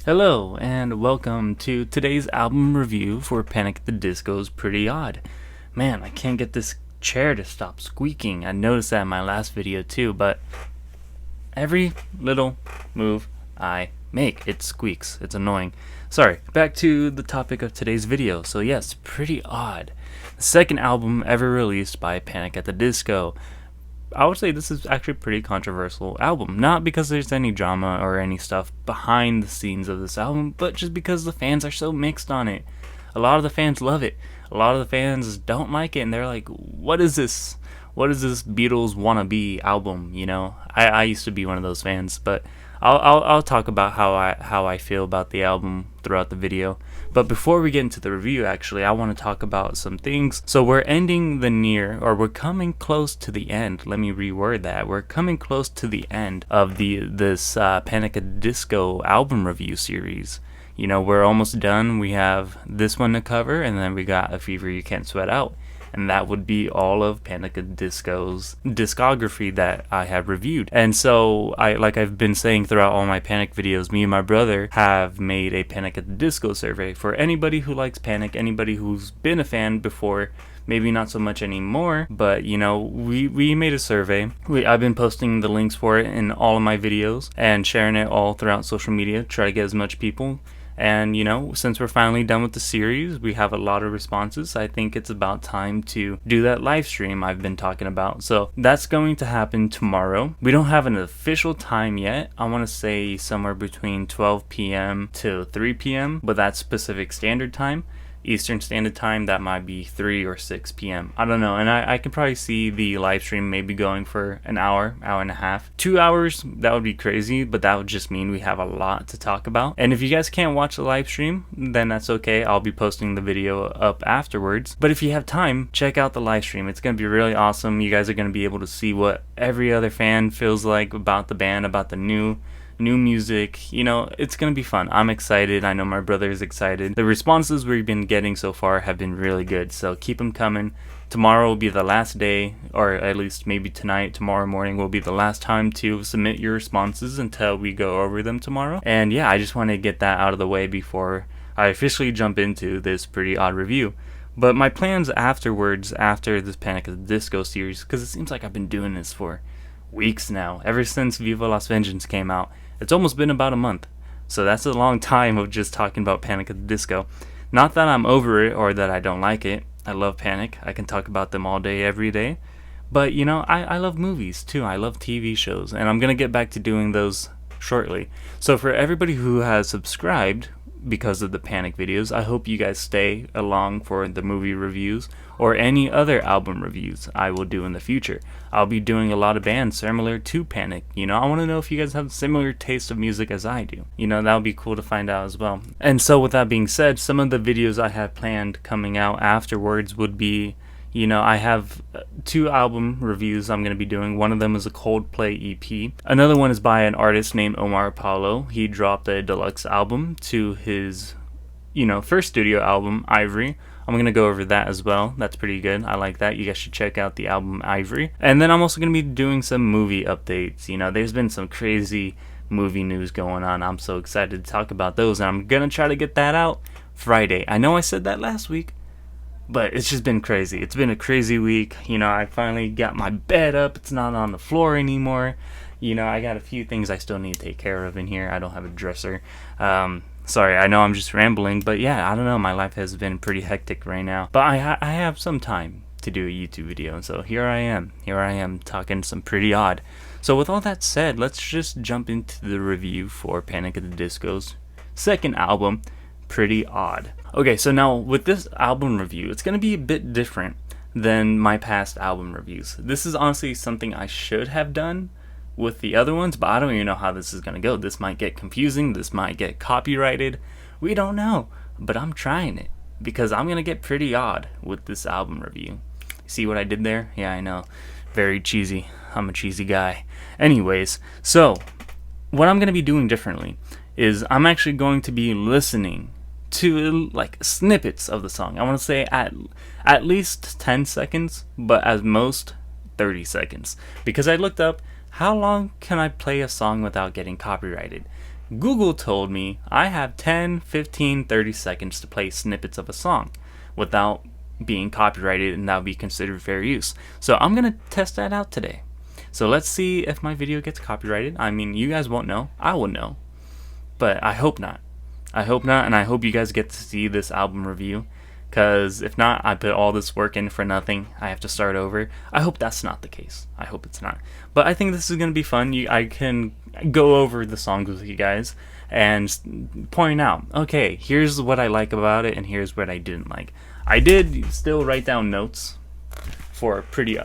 Hello, and welcome to today's album review for Panic at the Disco's Pretty Odd. Man, I can't get this chair to stop squeaking. I noticed that in my last video too, but every little move I make, it squeaks. It's annoying. Sorry, back to the topic of today's video. So yes, Pretty Odd. The second album ever released by Panic at the Disco. I would say this is actually a pretty controversial album. Not because there's any drama or any stuff behind the scenes of this album, but just because the fans are so mixed on it. A lot of the fans love it. A lot of the fans don't like it, and they're like, what is this? What is this Beatles wannabe album? You know, I used to be one of those fans, but I'll talk about how I feel about the album throughout the video. But before we get into the review, actually, I want to talk about some things. So we're we're coming close to the end. Let me reword that. We're coming close to the end of this Panic at the Disco album review series. You know, we're almost done. We have this one to cover, and then we got A Fever You Can't Sweat Out. And that would be all of Panic at the Disco's discography that I have reviewed. And so, like I've been saying throughout all my Panic videos, me and my brother have made a Panic at the Disco survey for anybody who likes Panic, anybody who's been a fan before, maybe not so much anymore, but you know, we made a survey. I've been posting the links for it in all of my videos and sharing it all throughout social media, try to get as much people. And, you know, since we're finally done with the series, we have a lot of responses. I think it's about time to do that live stream I've been talking about. So that's going to happen tomorrow. We don't have an official time yet. I want to say somewhere between 12 p.m. to 3 p.m., but that's Pacific Standard Time. Eastern Standard Time, that might be 3 or 6 p.m. I don't know, and I can probably see the live stream maybe going for an hour and a half. 2 hours, that would be crazy, but that would just mean we have a lot to talk about. And if you guys can't watch the live stream, then that's okay. I'll be posting the video up afterwards. But if you have time, check out the live stream. It's going to be really awesome. You guys are going to be able to see what every other fan feels like about the band, about the new music. You know, it's gonna be fun. I'm excited. I know my brother is excited. The responses we've been getting so far have been really good, so keep them coming. Tomorrow will be the last day, or at least maybe tonight, tomorrow morning will be the last time to submit your responses until we go over them tomorrow. And yeah, I just want to get that out of the way before I officially jump into this Pretty Odd review. But my plans afterwards, after this Panic at the Disco series, because it seems like I've been doing this for weeks now, ever since Viva Las Vengeance came out. It's almost been about a month, so that's a long time of just talking about Panic at the Disco. Not that I'm over it or that I don't like it. I love Panic. I can talk about them all day, every day. But, you know, I love movies, too. I love TV shows, and I'm going to get back to doing those shortly. So for everybody who has subscribed because of the Panic videos, I hope you guys stay along for the movie reviews or any other album reviews I will do in the future. I'll be doing a lot of bands similar to Panic. You know, I want to know if you guys have similar taste of music as I do. You know, that would be cool to find out as well. And so with that being said, some of the videos I have planned coming out afterwards would be, you know, I have 2 album reviews I'm going to be doing. One of them is a Coldplay EP. Another one is by an artist named Omar Apollo. He dropped a deluxe album to his, you know, first studio album, Ivory. I'm going to go over that as well. That's pretty good. I like that. You guys should check out the album Ivory. And then I'm also going to be doing some movie updates. You know, there's been some crazy movie news going on. I'm so excited to talk about those. And I'm going to try to get that out Friday. I know I said that last week, but it's just been crazy. It's been a crazy week. You know, I finally got my bed up. It's not on the floor anymore. You know, I got a few things I still need to take care of in here. I don't have a dresser. Sorry, I know I'm just rambling, but yeah, I don't know. My life has been pretty hectic right now. But I have some time to do a YouTube video, and so here I am talking some Pretty Odd. So with all that said, let's just jump into the review for Panic at the Disco's second album, Pretty Odd. Okay, so now with this album review, it's going to be a bit different than my past album reviews. This is honestly something I should have done with the other ones, but I don't even know how this is going to go. This might get confusing, this might get copyrighted, we don't know, but I'm trying it because I'm going to get pretty odd with this album review. See what I did there? Yeah, I know, very cheesy. I'm a cheesy guy. Anyways, so what I'm going to be doing differently is I'm actually going to be listening to like snippets of the song. I want to say at least 10 seconds, but at most 30 seconds, because I looked up how long can I play a song without getting copyrighted. Google told me I have 10, 15, 30 seconds to play snippets of a song without being copyrighted, and that would be considered fair use. So I'm going to test that out today. So let's see if my video gets copyrighted. I mean, you guys won't know. I will know. But I hope not. I hope not, and I hope you guys get to see this album review. Because if not, I put all this work in for nothing. I have to start over. I hope that's not the case. I hope it's not. But I think this is going to be fun. I can go over the songs with you guys and point out, okay, here's what I like about it, and here's what I didn't like. I did still write down notes for pretty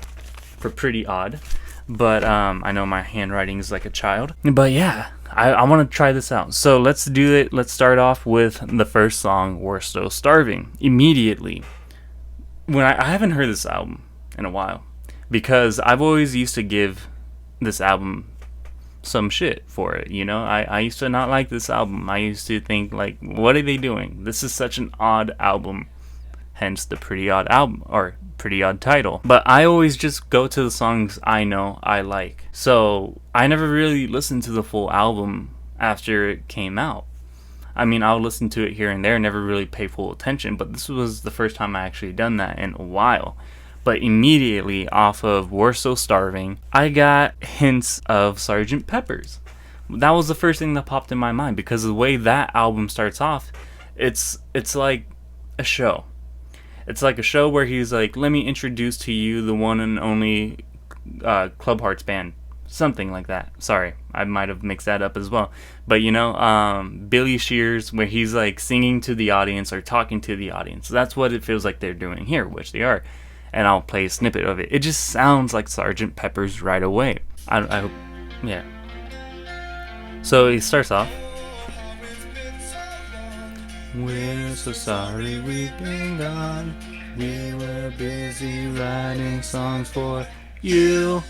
odd, but I know my handwriting is like a child. But yeah, I want to try this out. So let's do it. Let's start off with the first song, "We're So Starving." Immediately, when I haven't heard this album in a while, because I've always used to give this album some shit for it, you know. I used to not like this album. I used to think, like, what are they doing? This is such an odd album. Hence the pretty odd album, or pretty odd title. But I always just go to the songs I know I like. So I never really listened to the full album after it came out. I mean, I'll listen to it here and there, never really pay full attention, but this was the first time I actually done that in a while. But immediately off of "We're So Starving," I got hints of Sgt. Pepper's. That was the first thing that popped in my mind, because the way that album starts off, it's like a show. It's like a show where he's like, let me introduce to you the one and only Club Hearts band. Something like that. Sorry, I might have mixed that up as well. But you know, Billy Shears, where he's like singing to the audience or talking to the audience. That's what it feels like they're doing here, which they are. And I'll play a snippet of it. It just sounds like Sgt. Pepper's right away. I hope, yeah. So he starts off. We're so sorry we've been gone. We were busy writing songs for you.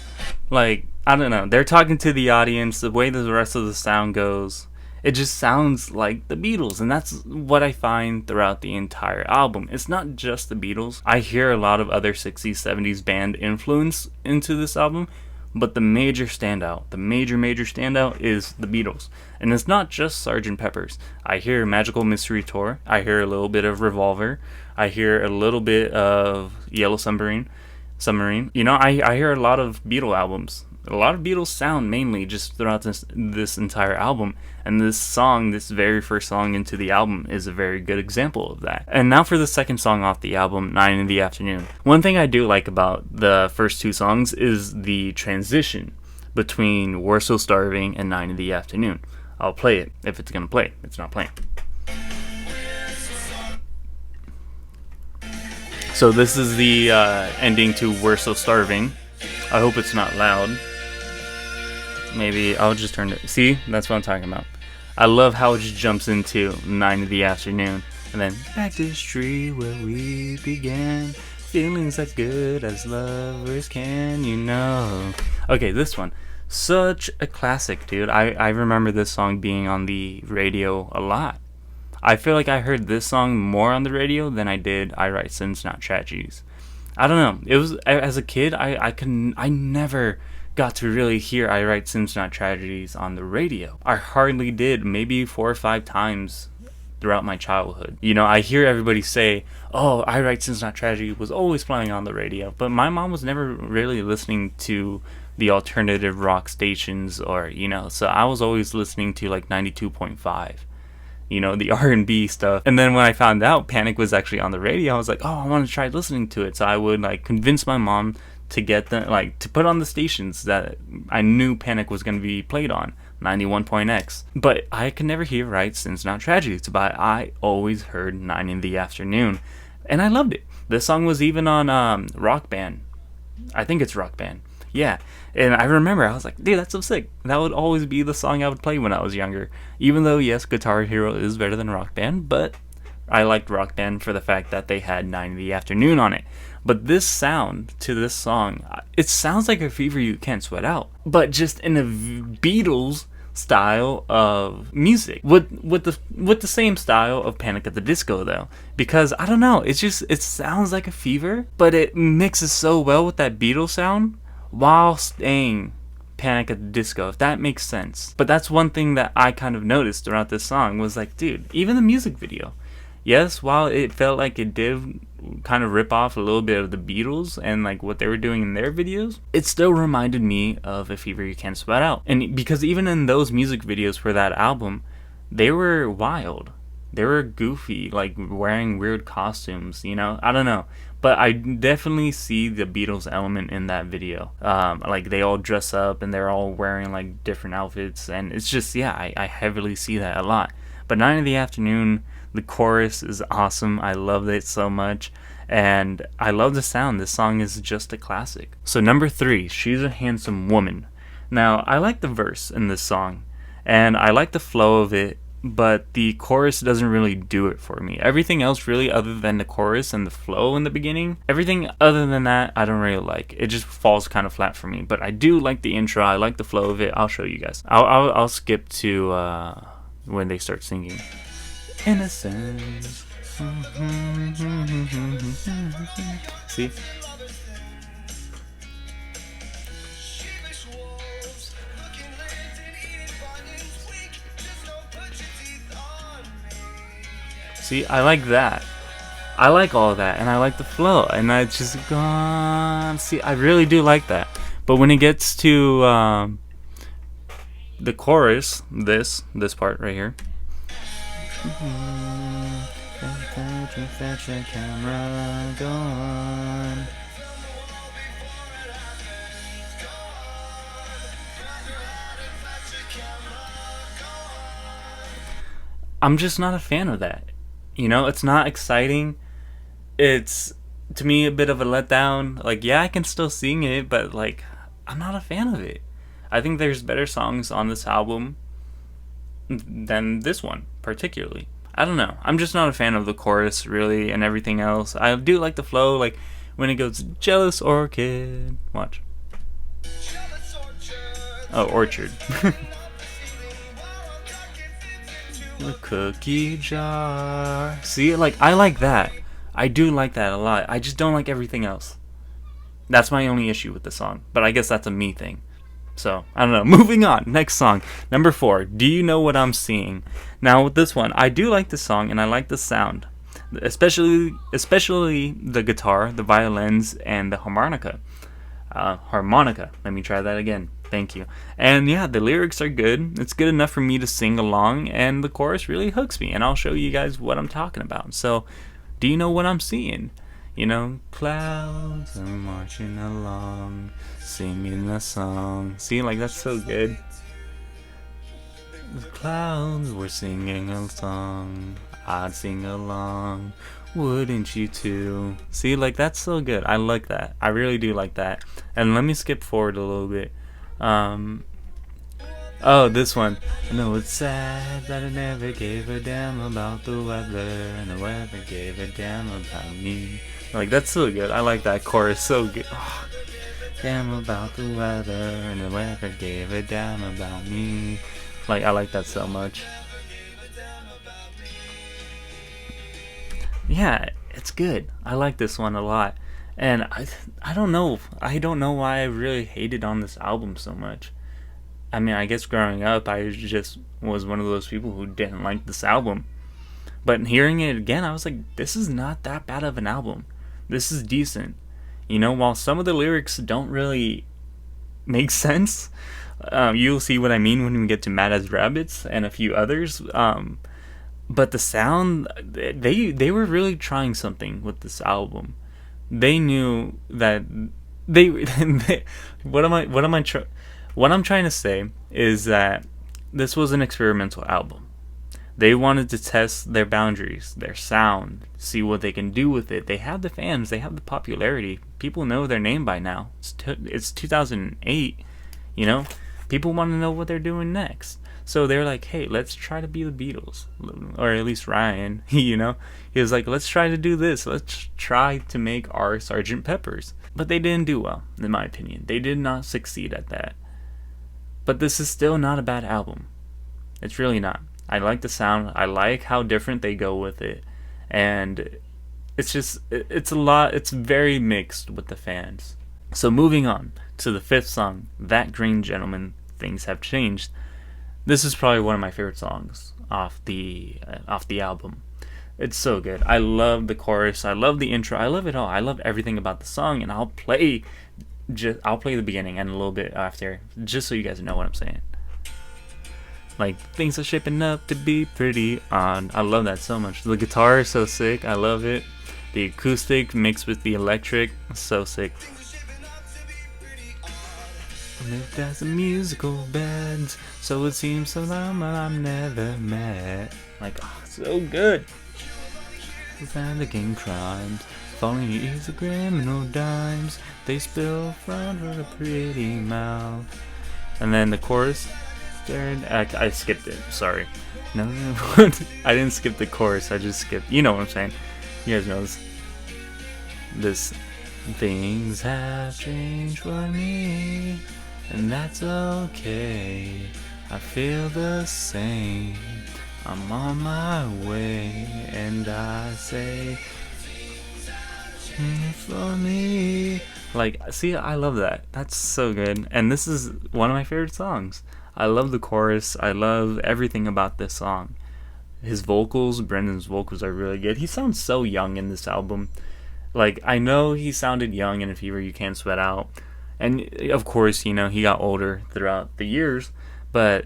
Like, I don't know. They're talking to the audience. The way the rest of the sound goes, it just sounds like the Beatles. And that's what I find throughout the entire album. It's not just the Beatles. I hear a lot of other 60s, 70s band influence into this album. But the major standout, the major standout is the Beatles. And it's not just Sgt. Pepper's. I hear Magical Mystery Tour. I hear a little bit of Revolver. I hear a little bit of Yellow Submarine. You know, I hear a lot of Beatle albums. A lot of Beatles sound mainly just throughout this entire album. And this song, this very first song into the album, is a very good example of that. And now for the second song off the album, 9 in the Afternoon. One thing I do like about the first two songs is the transition between "We're So Starving" and 9 in the Afternoon. I'll play it if it's gonna play. It's not playing. So this is the ending to "We're So Starving." I hope it's not loud. Maybe I'll just turn it. See, that's what I'm talking about. I love how it just jumps into 9 in the Afternoon, and then back to the street where we began. Feelings as good as lovers can, you know. Okay, this one, such a classic, dude. I remember this song being on the radio a lot. I feel like I heard this song more on the radio than I did "I Write Sins, Not Tragedies." I don't know. It was, as a kid, I never got to really hear "I Write Sins, Not Tragedies" on the radio. I hardly did, maybe 4 or 5 times throughout my childhood. You know, I hear everybody say, oh, "I Write Sins, Not Tragedy" was always playing on the radio, but my mom was never really listening to the alternative rock stations, or, you know, so I was always listening to like 92.5. You know, the R&B stuff. And then when I found out Panic was actually on the radio, I was like, oh, I want to try listening to it. So I would like convince my mom to get them, like, to put on the stations that I knew Panic was going to be played on, 91.x. But I could never hear "Right Sins Not Tragedies," but I always heard 9 in the Afternoon, and I loved it. This song was even on Rock Band. I think it's Rock Band. Yeah, and I remember I was like, dude, that's so sick. That would always be the song I would play when I was younger. Even though, yes, Guitar Hero is better than Rock Band, but I liked Rock Band for the fact that they had 9 in the Afternoon on it. But this sound to this song, it sounds like a fever you can't sweat out, but just in a Beatles style of music, with the same style of Panic at the Disco, though, because I don't know, it sounds like a fever, but it mixes so well with that Beatles sound while staying Panic at the Disco, if that makes sense. But that's one thing that I kind of noticed throughout this song was like, dude, even the music video. Yes, while it felt like it did kind of rip off a little bit of the Beatles and like what they were doing in their videos, it still reminded me of A Fever You Can't Sweat Out. And because even in those music videos for that album, they were wild. They were goofy, like wearing weird costumes, you know? I don't know. But I definitely see the Beatles element in that video. Like they all dress up and they're all wearing like different outfits. And it's just, yeah, I heavily see that a lot. But Night in the Afternoon, the chorus is awesome. I love it so much. And I love the sound. This song is just a classic. So number 3, She's a Handsome Woman. Now, I like the verse in this song. And I like the flow of it. But the chorus doesn't really do it for me. Everything else really, other than the chorus and the flow in the beginning, everything other than that, I don't really like. It just falls kind of flat for me. But I do like the intro. I like the flow of it. I'll show you guys. I'll skip to when they start singing. Innocence. See? See, I like that. I like all that, and I like the flow, and I just gone. See, I really do like that. But when it gets to the chorus, this part right here. I'm just not a fan of that. You know, it's not exciting. It's, to me, a bit of a letdown. Like, yeah, I can still sing it, but, like, I'm not a fan of it. I think there's better songs on this album than this one, particularly. I don't know. I'm just not a fan of the chorus, really, and everything else. I do like the flow, like, when it goes, Jealous Orchid. Watch. Oh, Orchard. The cookie jar. See, like, I like that. I do like that a lot. I just don't like everything else. That's my only issue with the song. But I guess that's a me thing. So, I don't know. Moving on. Next song. Number 4. Do You Know What I'm Seeing? Now, with this one, I do like the song and I like the sound. Especially the guitar, the violins, and the harmonica. Let me try that again. Thank you. And yeah, the lyrics are good. It's good enough for me to sing along, and the chorus really hooks me, and I'll show you guys what I'm talking about. So, do you know what I'm seeing? You know, clouds are marching along, singing a song. See, like, that's so good. The clouds were singing a song, I'd sing along, wouldn't you too? See, like, that's so good. I like that. I really do like that. And let me skip forward a little bit. Oh, this one. I know it's sad that I never gave a damn about the weather, and the weather gave a damn about me. Like, that's so good. I like that chorus so good. Oh, damn about the weather, and the weather gave a damn about me. Like, I like that so much. Yeah, it's good. I like this one a lot. And I don't know. I don't know why I really hated on this album so much. I mean, I guess growing up, I just was one of those people who didn't like this album. But hearing it again, I was like, this is not that bad of an album. This is decent. You know, while some of the lyrics don't really make sense, you'll see what I mean when we get to Mad as Rabbits and a few others. But the sound, they were really trying something with this album. They knew that what I'm trying to say is that this was an experimental album. They wanted to test their boundaries, their sound, see what they can do with it. They have the fans, they have the popularity. People know their name by now. It's 2008, you know? People want to know what they're doing next. So they're like, hey, let's try to be the Beatles. Or at least Ryan, you know? He was like, let's try to do this. Let's try to make our Sgt. Pepper's. But they didn't do well, in my opinion. They did not succeed at that. But this is still not a bad album. It's really not. I like the sound. I like how different they go with it. And it's just, it's a lot, it's very mixed with the fans. So moving on to the fifth song, That Green Gentleman, Things Have Changed. This is probably one of my favorite songs off the album. It's so good. I love the chorus. I love the intro. I love it all. I love everything about the song, and I'll play the beginning and a little bit after, just so you guys know what I'm saying. Like, things are shaping up to be pretty odd. I love that so much. The guitar is so sick. I love it. The acoustic mixed with the electric, so sick. Lived as a musical bed, so it seems someone I've never met. Like, oh, so good. Panicking crimes, falling easy criminal dimes. They spill front of a pretty mouth. And then the chorus. I skipped it. Sorry. No, I didn't skip the chorus. I just skipped. You know what I'm saying. You guys know this. Things have changed for me, and that's okay. I feel the same. I'm on my way, and I say, for me. Like, see, I love that. That's so good. And this is one of my favorite songs. I love the chorus. I love everything about this song. His vocals, Brendan's vocals are really good. He sounds so young in this album. Like, I know he sounded young in A Fever You Can't Sweat Out. And, of course, you know, he got older throughout the years. But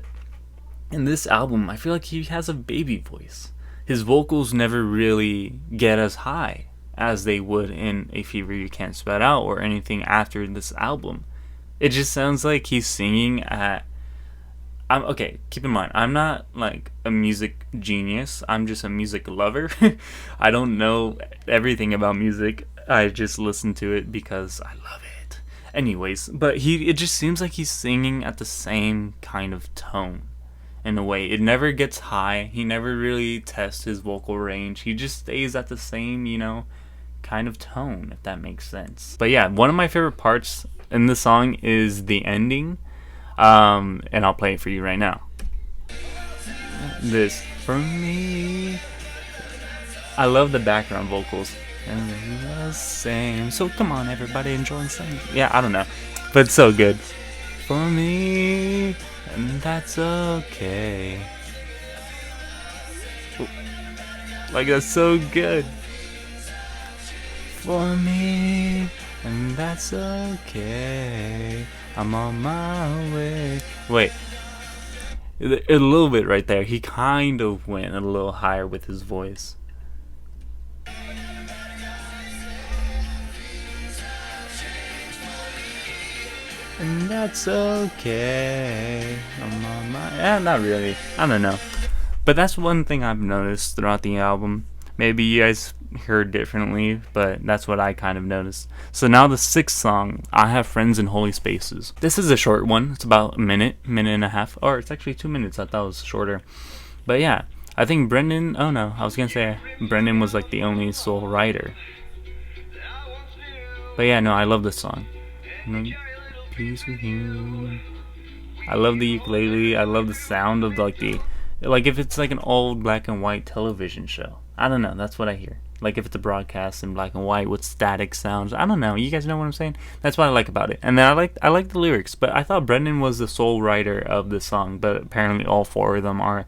in this album, I feel like he has a baby voice. His vocals never really get as high as they would in A Fever You Can't Sweat Out or anything after this album. It just sounds like he's singing at... okay, keep in mind, I'm not like a music genius. I'm just a music lover. I don't know everything about music. I just listen to it because I love it. Anyways, but it just seems like he's singing at the same kind of tone. In a way, it never gets high. He never really tests his vocal range. He just stays at the same, you know, kind of tone, if that makes sense. But yeah, one of my favorite parts in the song is the ending. And I'll play it for you right now. This for me. I love the background vocals. And the same. So come on, everybody, enjoy singing. Yeah, I don't know, but it's so good. For me, and that's okay. Like, that's so good. For me, and that's okay. I'm on my way. Wait, a little bit right there. He kind of went a little higher with his voice. And that's okay. I'm on my... not really. I don't know. But that's one thing I've noticed throughout the album. Maybe you guys heard differently, but that's what I kind of noticed. So now the sixth song, I Have Friends in Holy Spaces. This is a short one. It's about a minute and a half. Or it's actually 2 minutes. I thought it was shorter. But yeah, I think Brendan... Oh no, I was going to say Brendan was like the only sole writer. But yeah, no, I love this song. Peace with you. I love the ukulele. I love the sound of like if it's like an old black and white television show. I don't know, that's what I hear. Like if it's a broadcast in black and white with static sounds. I don't know, you guys know what I'm saying? That's what I like about it. And then I like the lyrics, but I thought Brendan was the sole writer of the song, but apparently all four of them are.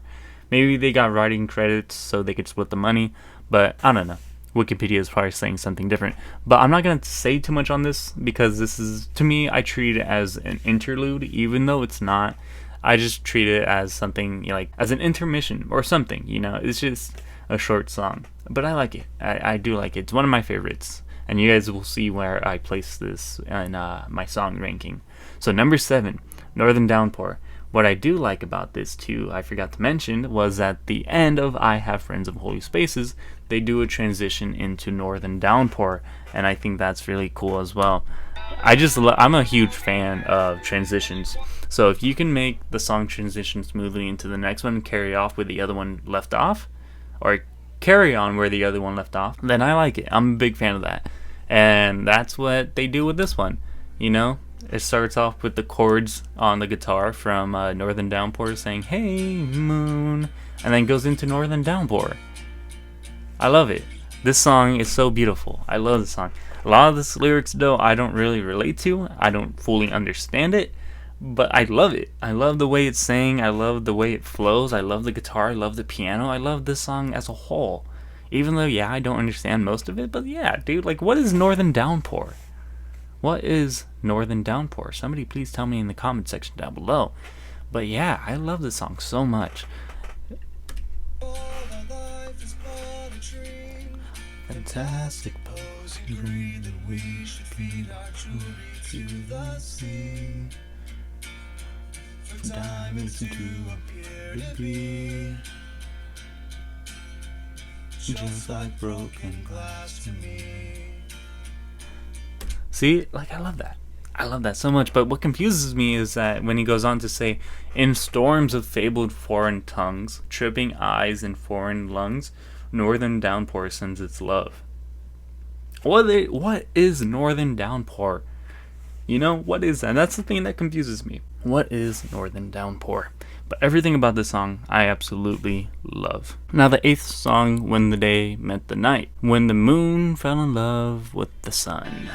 Maybe they got writing credits so they could split the money, but I don't know. Wikipedia is probably saying something different. But I'm not going to say too much on this because this is, to me, I treat it as an interlude, even though it's not. I just treat it as something, you know, like as an intermission or something, you know. It's just a short song. But I like it. I do like it. It's one of my favorites. And you guys will see where I place this in my song ranking. So number 7, Northern Downpour. What I do like about this too, I forgot to mention, was at the end of I Have Friends of Holy Spaces, they do a transition into Northern Downpour, and I think that's really cool as well. I'm a huge fan of transitions, so if you can make the song transition smoothly into the next one and carry off where the other one left off, or carry on where the other one left off, then I like it. I'm a big fan of that, and that's what they do with this one, you know? It starts off with the chords on the guitar from Northern Downpour saying, "Hey, moon," and then goes into Northern Downpour. I love it. This song is so beautiful. I love this song. A lot of this lyrics though I don't really relate to. I don't fully understand it, but I love it. I love the way it's sang. I love the way it flows. I love the guitar. I love the piano. I love this song as a whole. Even though, yeah, I don't understand most of it, but yeah, dude, like, what is Northern Downpour? What is Northern Downpour? Somebody please tell me in the comment section down below. But yeah, I love this song so much. Fantastic pose, you bring the wish to be our joy to the sea. From diamonds to appear to be just like broken glass to me. See, like, I love that. I love that so much. But what confuses me is that when he goes on to say, in storms of fabled foreign tongues, tripping eyes and foreign lungs, Northern Downpour sends its love. What is Northern Downpour? You know, what is that? That's the thing that confuses me. What is Northern Downpour? But everything about this song I absolutely love. Now the 8th song, When the Day Met the Night. When the moon fell in love with the sun.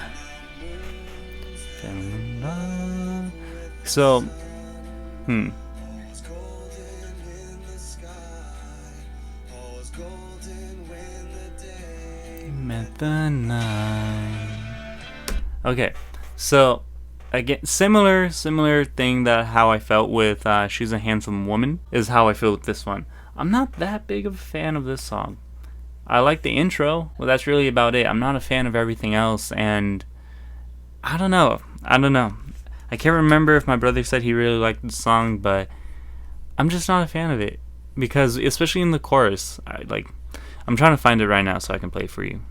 Fell in love. So, met the night. Okay, so again, similar thing that how I felt with She's a Handsome Woman is how I feel with this one. I'm not that big of a fan of this song. I like the intro, well that's really about it. I'm not a fan of everything else, and I don't know. I can't remember if my brother said he really liked the song, but I'm just not a fan of it. Because especially in the chorus, I'm trying to find it right now so I can play it for you.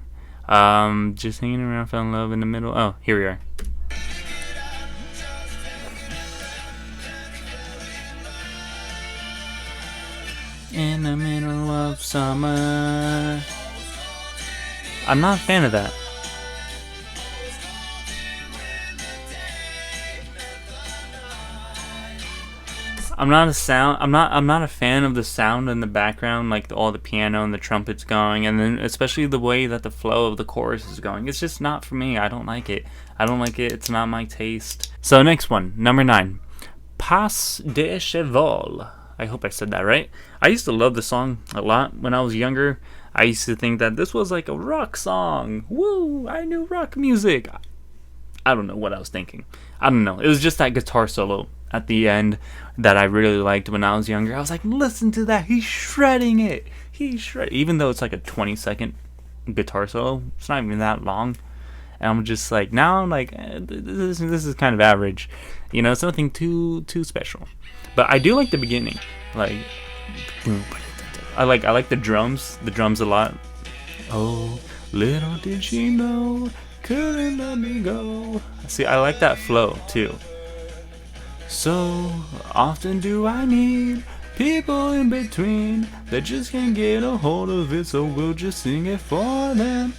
Just hanging around, fell in love in the middle. Oh, here we are. In the middle of summer. I'm not a fan of that. I'm not a fan of the sound in the background, like all the piano and the trumpets going, and then especially the way that the flow of the chorus is going. It's just not for me. I don't like it. It's not my taste. So next one, number 9, Pas de Cheval. I hope I said that right. I used to love the song a lot when I was younger. I used to think that this was like a rock song. Woo! I knew rock music. I don't know what I was thinking. I don't know. It was just that guitar solo at the end that I really liked when I was younger. I was like, listen to that. He's shredding it. Even though it's like a 20-second guitar solo. It's not even that long. And I'm just like, now I'm like, this is kind of average. You know, it's nothing too special. But I do like the beginning. Like, I like the drums a lot. Oh, little did she know, couldn't let me go. See, I like that flow too. So often do I need people in between that just can't get a hold of it, so we'll just sing it for them.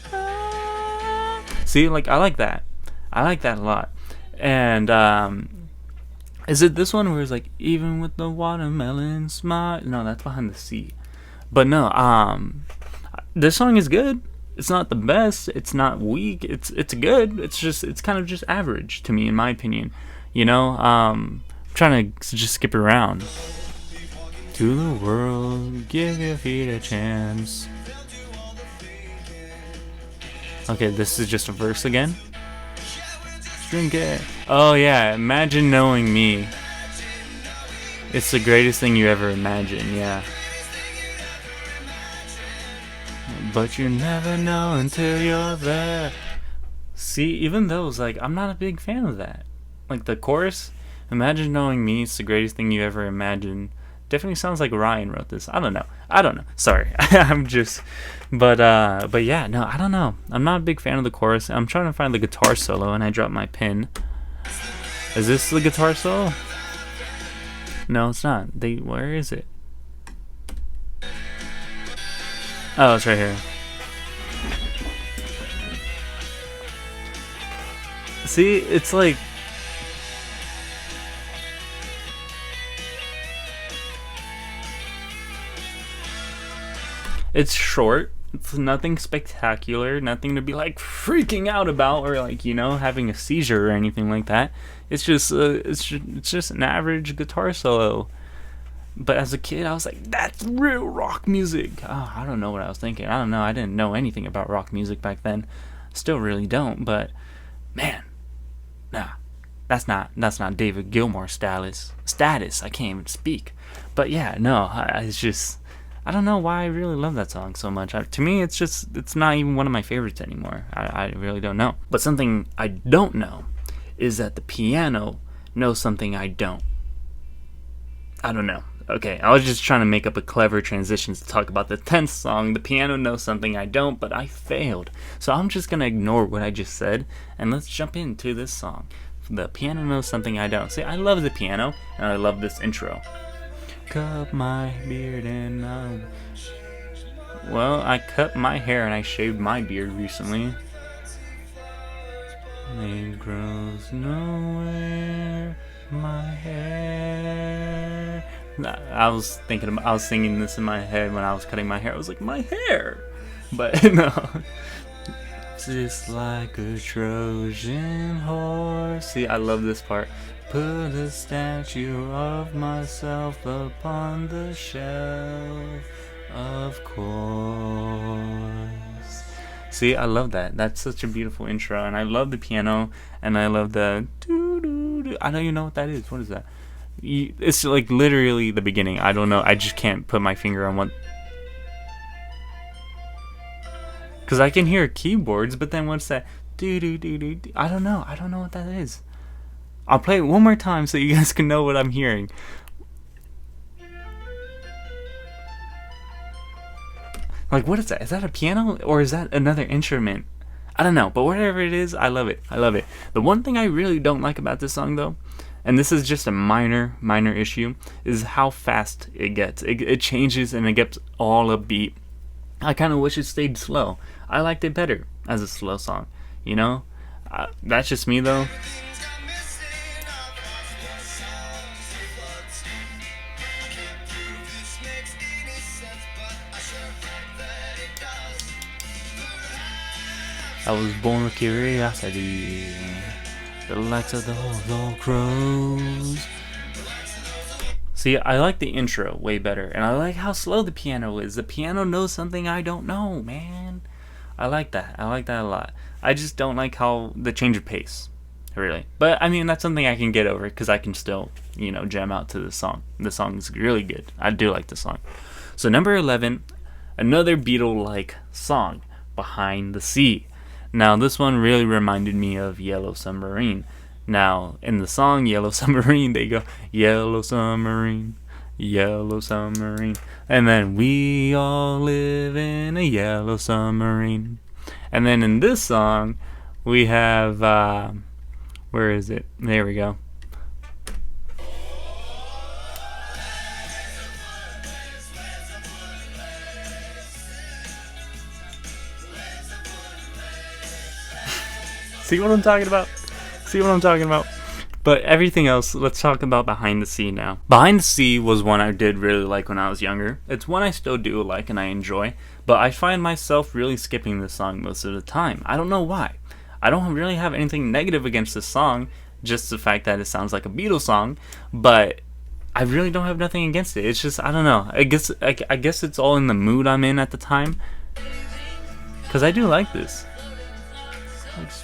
See, like, I like that a lot. And is it this one where it's like, even with the watermelon smile? No, that's Behind the Sea. But no, this song is good. It's not the best. It's not weak. It's good. It's kind of just average to me, in my opinion. You know, I'm trying to just skip around. To the world, give your feet a chance. Okay, this is just a verse again. Drink it. Oh yeah, imagine knowing me. It's the greatest thing you ever imagine, yeah. But you never know until you're there. See, even those, like, I'm not a big fan of that. Like the chorus, imagine knowing me, it's the greatest thing you ever imagined. Definitely sounds like Ryan wrote this. I don't know. Sorry. I'm just, but yeah, no, I don't know. I'm not a big fan of the chorus. I'm trying to find the guitar solo, and I dropped my pen. Is this the guitar solo? No, it's not. Where is it? Oh, it's right here. See, it's like, it's short. It's nothing spectacular, nothing to be like freaking out about or like, you know, having a seizure or anything like that. It's just an average guitar solo. But as a kid, I was like, that's real rock music. Oh, I don't know what I was thinking. I don't know. I didn't know anything about rock music back then. Still really don't. But man, nah, that's not David Gilmour status. I can't even speak. But yeah, no, it's just, I don't know why I really love that song so much. To me, it's not even one of my favorites anymore. I really don't know. But something I don't know is that the piano knows something I don't. I don't know. Okay, I was just trying to make up a clever transition to talk about the 10th song. The piano knows something I don't, but I failed. So I'm just going to ignore what I just said, and let's jump into this song. The piano knows something I don't. See, I love the piano, and I love this intro. Cut my beard and well, I cut my hair and I shaved my beard recently. It grows nowhere, my hair. I was singing this in my head when I was cutting my hair. I was like, my hair! But no. Just like a Trojan horse. See, I love this part. Put a statue of myself upon the shelf, of course. See, I love that. That's such a beautiful intro, and I love the piano, and I love the doo-doo-doo. I don't even know what that is. What is that? It's like literally the beginning. I don't know. I just can't put my finger on what. Because I can hear keyboards, but then what's that? Do-do-do-do. I don't know. I don't know what that is. I'll play it one more time so you guys can know what I'm hearing. Like, what is that? Is that a piano or is that another instrument? I don't know, but whatever it is, I love it. I love it. The one thing I really don't like about this song, though, and this is just a minor issue, is how fast it gets. It changes and it gets all upbeat. I kind of wish it stayed slow. I liked it better as a slow song, you know? That's just me, though. I was born with curiosity. The lights of the whole crows. See, I like the intro way better, and I like how slow the piano is. The piano knows something I don't know, man. I like that. I like that a lot. I just don't like how the change of pace, really. But I mean, that's something I can get over because I can still, you know, jam out to the song. The song is really good. I do like the song. So number 11, another Beatle-like song, Behind the Sea. Now, this one really reminded me of Yellow Submarine. Now, in the song Yellow Submarine, they go, Yellow Submarine, Yellow Submarine. And then, we all live in a yellow submarine. And then in this song, we have, where is it? There we go. See what I'm talking about? See what I'm talking about? But everything else, let's talk about Behind the Sea now. Behind the Sea was one I did really like when I was younger. It's one I still do like and I enjoy, but I find myself really skipping this song most of the time. I don't know why. I don't really have anything negative against this song, just the fact that it sounds like a Beatles song, but I really don't have nothing against it. It's just, I don't know. I guess it's all in the mood I'm in at the time, because I do like this.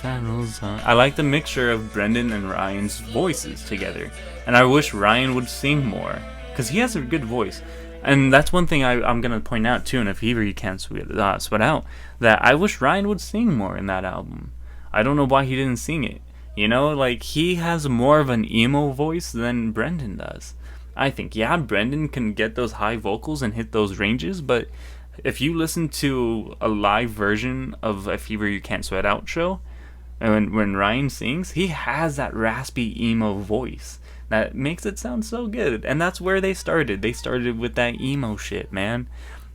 I like the mixture of Brendan and Ryan's voices together, and I wish Ryan would sing more because he has a good voice. And that's one thing I'm gonna point out too. And if ever you can't sweat out, that I wish Ryan would sing more in that album. I don't know why he didn't sing it. You know, like he has more of an emo voice than Brendan does. I think, yeah, Brendan can get those high vocals and hit those ranges, but if you listen to a live version of A Fever You Can't Sweat Out show, and when Ryan sings, he has that raspy emo voice that makes it sound so good. And that's where they started. They started with that emo shit, man.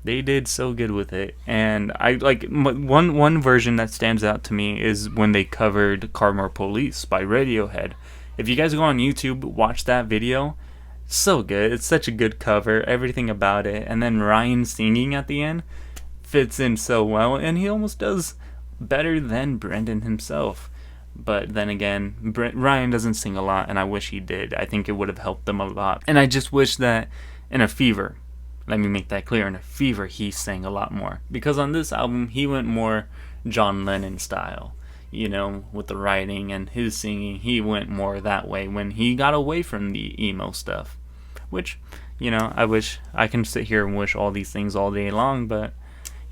They did so good with it. And I like one version that stands out to me is when they covered Car More Police by Radiohead. If you guys go on YouTube, watch that video. So good. It's such a good cover, everything about it. And then Ryan singing at the end, fits in so well, and he almost does better than Brendan himself. But then again, Ryan doesn't sing a lot, and I wish he did. I think it would have helped them a lot. And I just wish that in A Fever, let me make that clear, in A Fever he sang a lot more. Because on this album, he went more John Lennon style. You know, with the writing and his singing, he went more that way when he got away from the emo stuff. Which, you know, I wish I can sit here and wish all these things all day long, but,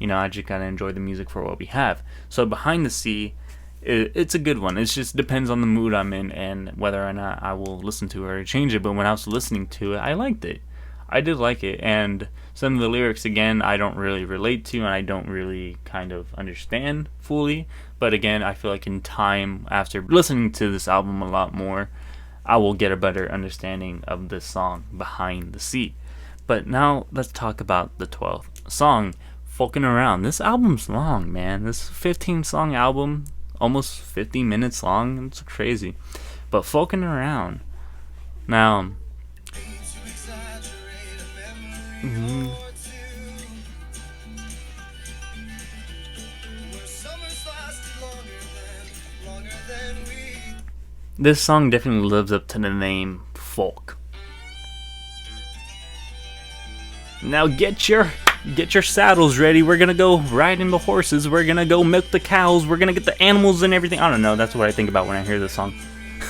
you know, I just gotta enjoy the music for what we have. So Behind the Sea, it's a good one. It just depends on the mood I'm in and whether or not I will listen to it or change it. But when I was listening to it, I liked it. I did like it. And some of the lyrics, again, I don't really relate to and I don't really kind of understand fully. But again, I feel like in time, after listening to this album a lot more, I will get a better understanding of this song, Behind the Sea. But now let's talk about the 12th song, Folkin Around. This album's long, man. This 15-song album, almost 50 minutes long. It's crazy. But Folkin Around. Now, this song definitely lives up to the name folk. Now get your saddles ready. We're gonna go riding the horses. We're gonna go milk the cows. We're gonna get the animals and everything. I don't know. That's what I think about when I hear this song.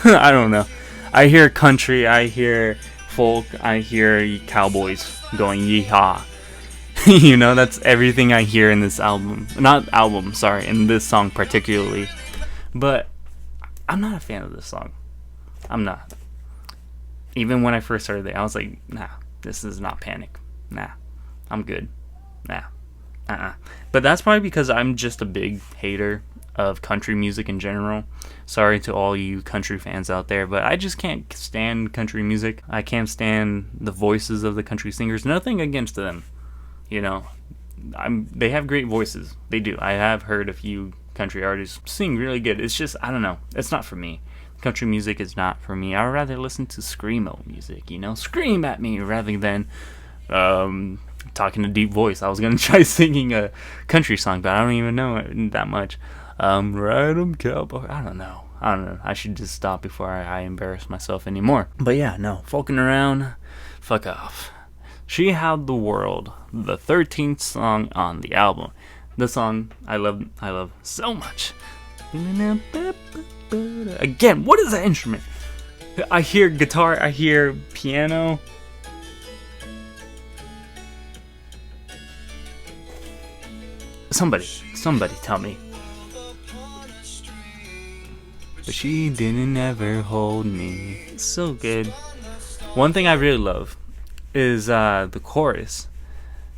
I don't know. I hear country. I hear folk. I hear cowboys going yeehaw. You know, that's everything I hear in this album. In this song particularly. But I'm not a fan of this song. I'm not. Even when I first started it, I was like, nah, this is not Panic. Nah, I'm good. Nah. But that's probably because I'm just a big hater of country music in general. Sorry to all you country fans out there, but I just can't stand country music. I can't stand the voices of the country singers. Nothing against them. You know, they have great voices. They do. I have heard a few country artists sing really good. It's just, I don't know. It's not for me. Country music is not for me. I would rather listen to screamo music, you know? Scream at me rather than talking a deep voice. I was going to try singing a country song, but I don't even know it that much. Ride 'em cowboy. I don't know. I should just stop before I embarrass myself anymore. But yeah, no. Folkin Around, fuck off. She Had the World, the 13th song on the album. The song I love so much. Again, what is that instrument? I hear guitar, I hear piano. Somebody tell me. But she didn't ever hold me. So good. One thing I really love is the chorus.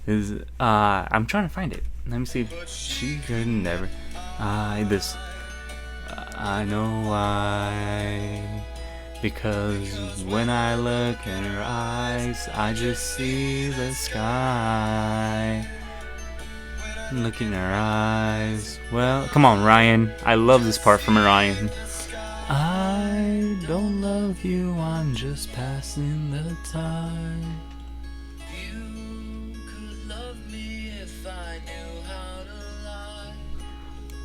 I'm trying to find it. Let me see. She could never. I know why. Because when I look in her eyes, I just see the sky. Look in her eyes. Well, come on, Ryan. I love this part from Ryan. I don't love you, I'm just passing the time. You could love me if I knew how to lie.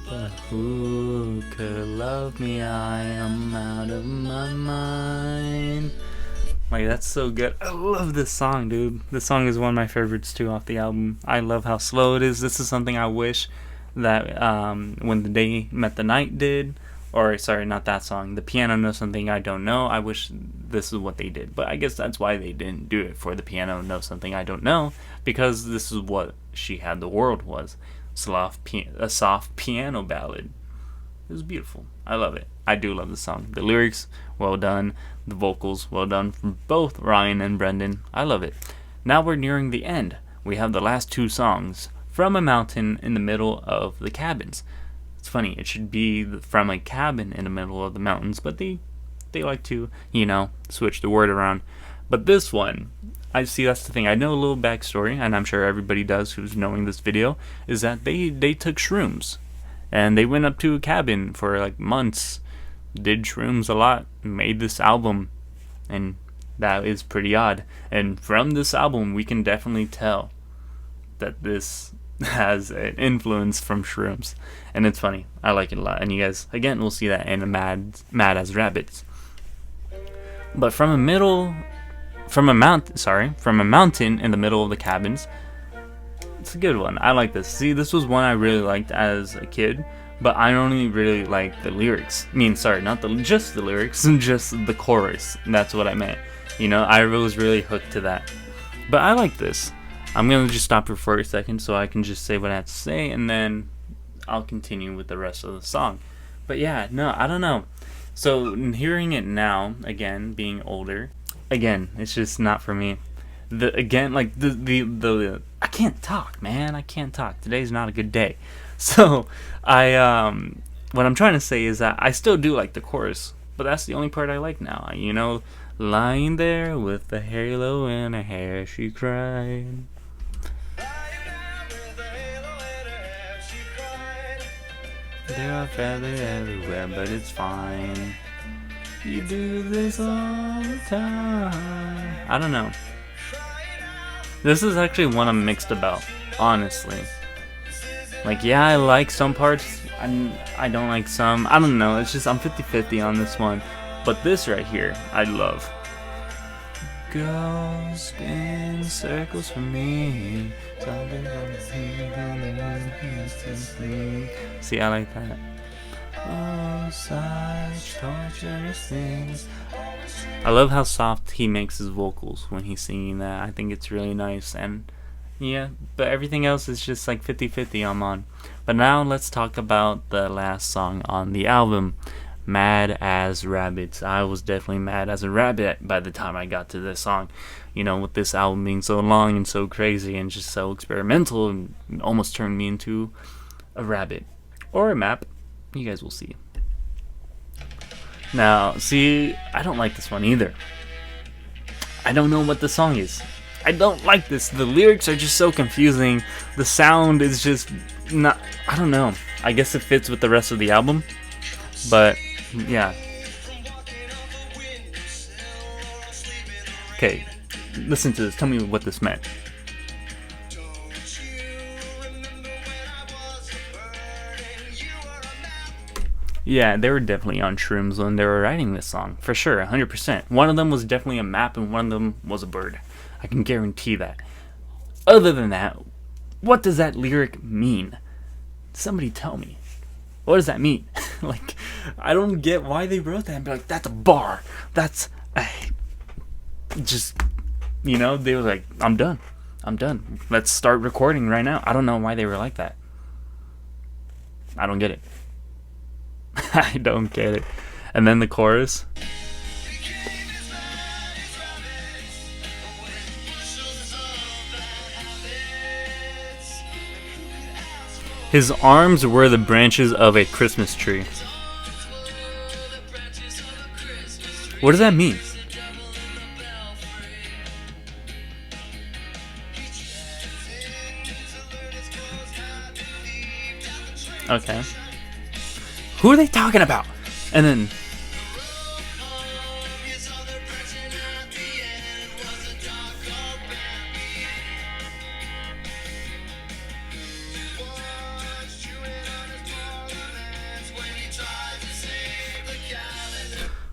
But who could love me? I am out of my mind. Like, that's so good. I love this song, dude. This song is one of my favorites too off the album. I love how slow it is. This is something I wish that When the Day Met the Night did. Or, sorry, not that song. The Piano Knows Something I Don't Know. I wish this is what they did. But I guess that's why they didn't do it for The Piano Knows Something I Don't Know. Because this is what She Had the World was. A soft piano ballad. It was beautiful. I love it. I do love the song. The lyrics, well done. The vocals, well done from both Ryan and Brendan. I love it. Now we're nearing the end. We have the last two songs. From a Mountain in the Middle of the Cabins. It's funny, it should be from a cabin in the middle of the mountains, but they like to, you know, switch the word around. But this one, I see, that's the thing. I know a little backstory, and I'm sure everybody does who's knowing this video, is that they took shrooms. And they went up to a cabin for like months, did shrooms a lot, made this album, and that is pretty odd. And from this album, we can definitely tell that this has an influence from shrooms, and it's funny. I like it a lot, and you guys again will see that in a Mad as Rabbits. But from a mountain in the middle of the cabins, it's a good one. I like this. See, this was one I really liked as a kid, but I only really liked the lyrics. Not just the lyrics, just the chorus. That's what I meant. I was really hooked to that. But I like this. I'm gonna just stop here for a second so I can just say what I have to say, and then I'll continue with the rest of the song. But yeah, no, I don't know. So hearing it now, again, being older, again, it's just not for me. I can't talk, man. I can't talk. Today's not a good day. So what I'm trying to say is that I still do like the chorus, but that's the only part I like now. Lying there with the halo in her hair, she cried. There are feathers everywhere, but it's fine. You do this all the time. I don't know. This is actually one I'm mixed about, honestly. Yeah, I like some parts, I don't like some. I don't know, it's just I'm 50-50 on this one. But this right here, I love. Go spin circles for me. See, I like that. Oh, such torturous things. I love how soft he makes his vocals when he's singing that. I think it's really nice. And yeah, but everything else is just 50-50 I'm on. But now let's talk about the last song on the album, Mad as Rabbits. I was definitely mad as a rabbit by the time I got to this song. With this album being so long and so crazy and just so experimental, and almost turned me into a rabbit. Or a map. You guys will see. Now, see, I don't like this one either. I don't know what the song is. I don't like this. The lyrics are just so confusing. The sound is just not... I don't know. I guess it fits with the rest of the album. But, yeah. Okay, listen to this. Tell me what this meant. Yeah, they were definitely on shrooms when they were writing this song. For sure, 100%. One of them was definitely a map and one of them was a bird. I can guarantee that. Other than that, what does that lyric mean? Somebody tell me. What does that mean? I don't get why they wrote that and be like, that's a bar. That's they were like, I'm done. Let's start recording right now. I don't know why they were like that. I don't get it. I don't get it. And then the chorus. His arms were the branches of a Christmas tree. What does that mean? Okay. Who are they talking about? And then...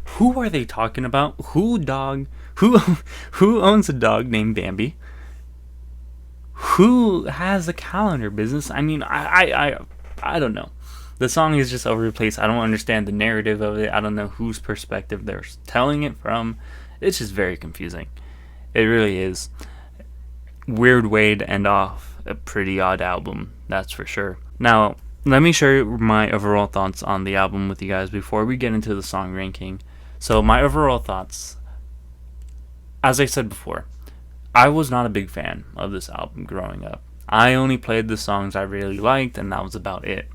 who are they talking about? Who owns a dog named Bambi? Who has a calendar business? I mean, I don't know. The song is just over the place. I don't understand the narrative of it. I don't know whose perspective they're telling it from. It's just very confusing. It really is. Weird way to end off a pretty odd album, that's for sure. Now, let me share my overall thoughts on the album with you guys before we get into the song ranking. So my overall thoughts, as I said before, I was not a big fan of this album growing up. I only played the songs I really liked, and that was about it.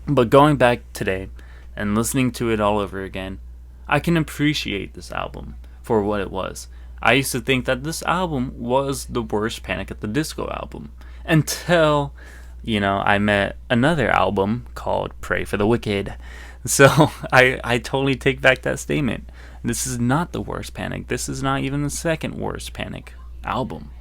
But going back today and listening to it all over again, I can appreciate this album for what it was. I used to think that this album was the worst Panic at the Disco album until, I met another album called Pray for the Wicked. So I totally take back that statement. This is not the worst Panic. This is not even the second worst Panic album.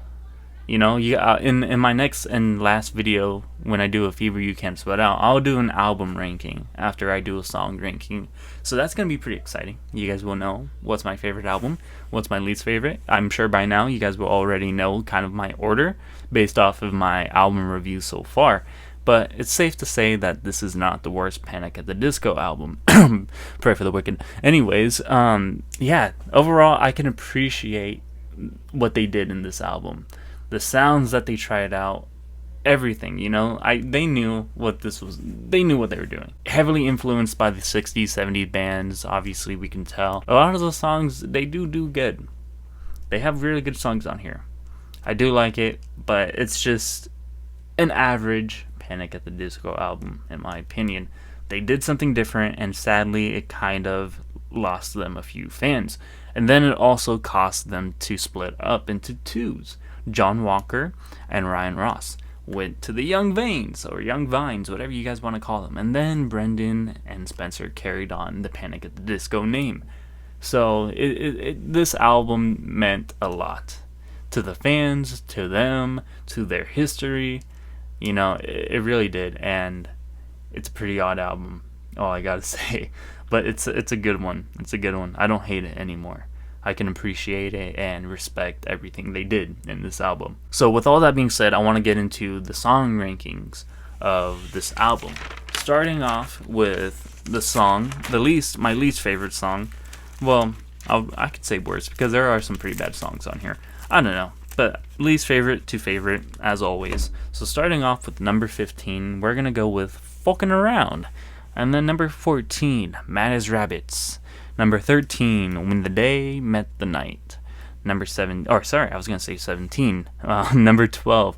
You know, in my next and last video, when I do a Fever You Can't Sweat Out, I'll do an album ranking after I do a song ranking. So that's going to be pretty exciting. You guys will know what's my favorite album, what's my least favorite. I'm sure by now you guys will already know kind of my order based off of my album review so far. But it's safe to say that this is not the worst Panic at the Disco album. Pray for the wicked. Anyways, yeah, overall I can appreciate what they did in this album. The sounds that they tried out, everything, you know, they knew what this was. They knew what they were doing. Heavily influenced by the 60s, 70s bands, obviously we can tell. A lot of the songs, they do good. They have really good songs on here. I do like it, but it's just an average Panic at the Disco album, in my opinion. They did something different, and sadly, it kind of lost them a few fans. And then it also cost them to split up into twos. John Walker and Ryan Ross went to the Young Vanes, or Young Vines, whatever you guys want to call them. And then Brendan and Spencer carried on the Panic at the Disco name. So this album meant a lot to the fans, to them, to their history. You know, it really did. And it's a pretty odd album, all I gotta say. But it's a good one. It's a good one. I don't hate it anymore. I can appreciate it and respect everything they did in this album. So with all that being said, I want to get into the song rankings of this album. Starting off with the song, my least favorite song. Well, I could say worst because there are some pretty bad songs on here. I don't know, but least favorite to favorite as always. So starting off with number 15, we're gonna go with Folkin Around. And then number 14, Mad as Rabbits. Number 13, When the Day Met the Night. Number 17. Number 12,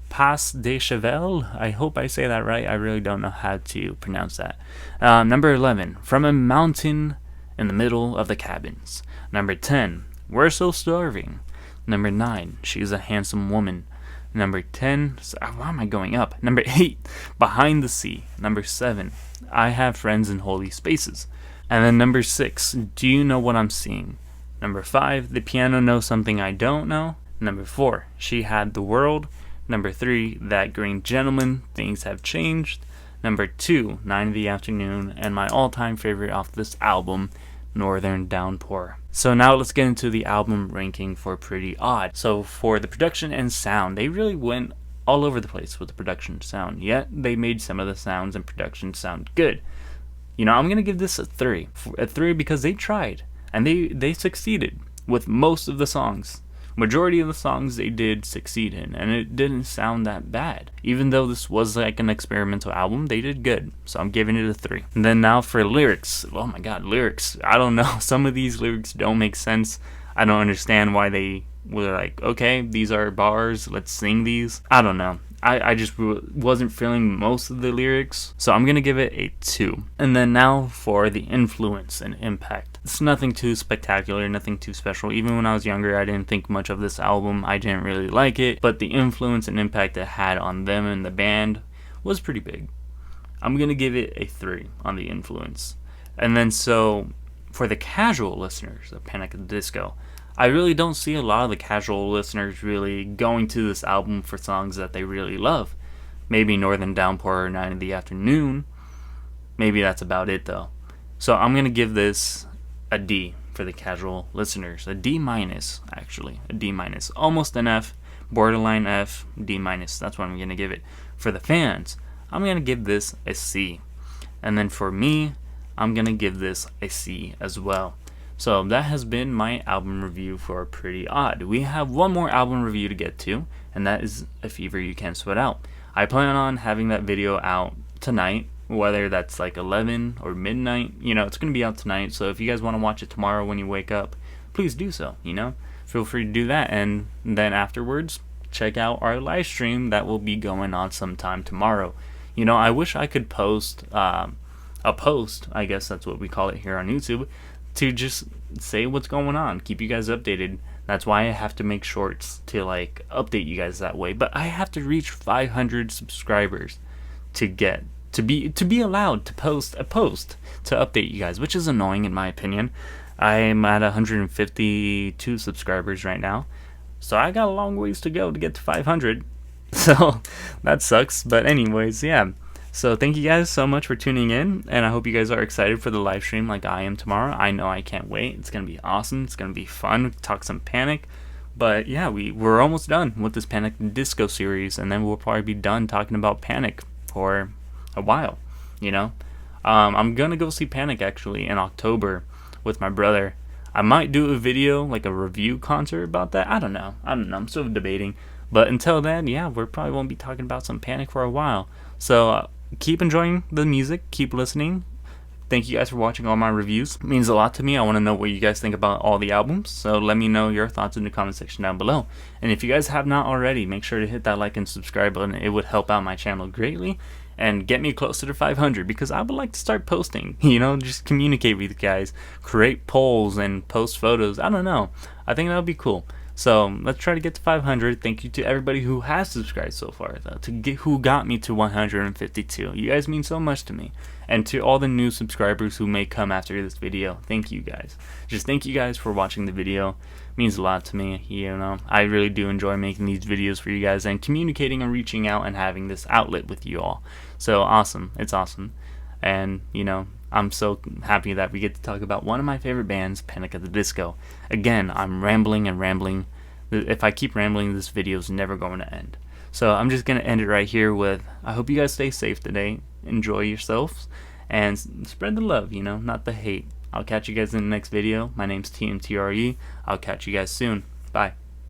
Pas de Cheval. I hope I say that right. I really don't know how to pronounce that. Number 11, From a Mountain in the Middle of the Cabins. Number 10, We're So Starving. Number 9, She's a Handsome Woman. Number 10, why am I going up? Number 8, Behind the Sea. Number 7, I Have Friends in Holy Spaces. And then number 6, Do You Know What I'm Seeing? Number 5, The Piano Knows Something I Don't Know. Number 4, She Had the World. Number 3, That Green Gentleman, Things Have Changed. Number 2, 9 in the Afternoon. And my all-time favorite off this album, Northern Downpour. So now let's get into the album ranking for Pretty Odd. So for the production and sound, they really went all over the place with the production and sound. Yet they made some of the sounds and production sound good. You know, I'm going to give this a 3. A 3 because they tried. And they succeeded with most of the songs. Majority of the songs they did succeed in. And it didn't sound that bad. Even though this was like an experimental album, they did good. So I'm giving it a 3. And then now for lyrics. Oh my god, lyrics. I don't know. Some of these lyrics don't make sense. I don't understand why they were like, okay, these are bars. Let's sing these. I don't know. I just wasn't feeling most of the lyrics, so I'm gonna give it a 2. And then now for the influence and impact. It's nothing too spectacular, nothing too special. Even when I was younger, I didn't think much of this album. I didn't really like it, but the influence and impact it had on them and the band was pretty big. I'm gonna give it a 3 on the influence. And then so for the casual listeners of Panic at the Disco, I really don't see a lot of the casual listeners really going to this album for songs that they really love. Maybe Northern Downpour or 9 in the Afternoon. Maybe that's about it though. So I'm going to give this a D for the casual listeners. A D minus, actually. A D minus. Almost an F. Borderline F. D minus. That's what I'm going to give it. For the fans, I'm going to give this a C. And then for me, I'm going to give this a C as well. So that has been my album review for Pretty Odd. We have one more album review to get to, and that is A Fever You Can't Sweat Out. I plan on having that video out tonight, whether that's like 11 or midnight. You know, it's going to be out tonight, so if you guys want to watch it tomorrow when you wake up, please do so, you know. Feel free to do that, and then afterwards, check out our live stream that will be going on sometime tomorrow. You know, I wish I could post a post, I guess that's what we call it here on YouTube, to just say what's going on, keep you guys updated. That's why I have to make shorts to like update you guys that way. But I have to reach 500 subscribers to be allowed to post a post to update you guys, which is annoying in my opinion. I'm at 152 subscribers right now. So I got a long ways to go to get to 500. So that sucks. But anyways, yeah. So thank you guys so much for tuning in, and I hope you guys are excited for the live stream like I am tomorrow. I know I can't wait. It's gonna be awesome. It's gonna be fun. We talk some Panic. But yeah, we're almost done with this Panic Disco series, and then we'll probably be done talking about Panic for a while, you know. I'm gonna go see Panic actually in October with my brother. I might do a video, like a review concert about that. I don't know. I'm still debating. But until then, yeah, we probably won't be talking about some Panic for a while. So keep enjoying the music, keep listening. Thank you guys for watching all my reviews. It means a lot to me. I want to know what you guys think about all the albums. So let me know your thoughts in the comment section down below. And if you guys have not already, make sure to hit that like and subscribe button. It would help out my channel greatly and get me closer to 500, because I would like to start posting, you know, just communicate with you guys, create polls and post photos. I don't know. I think that would be cool. So let's try to get to 500. Thank you to everybody who has subscribed so far, though, who got me to 152. You guys mean so much to me. And to all the new subscribers who may come after this video, thank you guys. Just thank you guys for watching the video. It means a lot to me, you know. I really do enjoy making these videos for you guys and communicating and reaching out and having this outlet with you all. So awesome. It's awesome. And, you know, I'm so happy that we get to talk about one of my favorite bands, Panic at the Disco. Again, I'm rambling and rambling. If I keep rambling, this video is never going to end. So I'm just going to end it right here with, I hope you guys stay safe today. Enjoy yourselves. And spread the love, you know, not the hate. I'll catch you guys in the next video. My name's TMTRE. I'll catch you guys soon. Bye.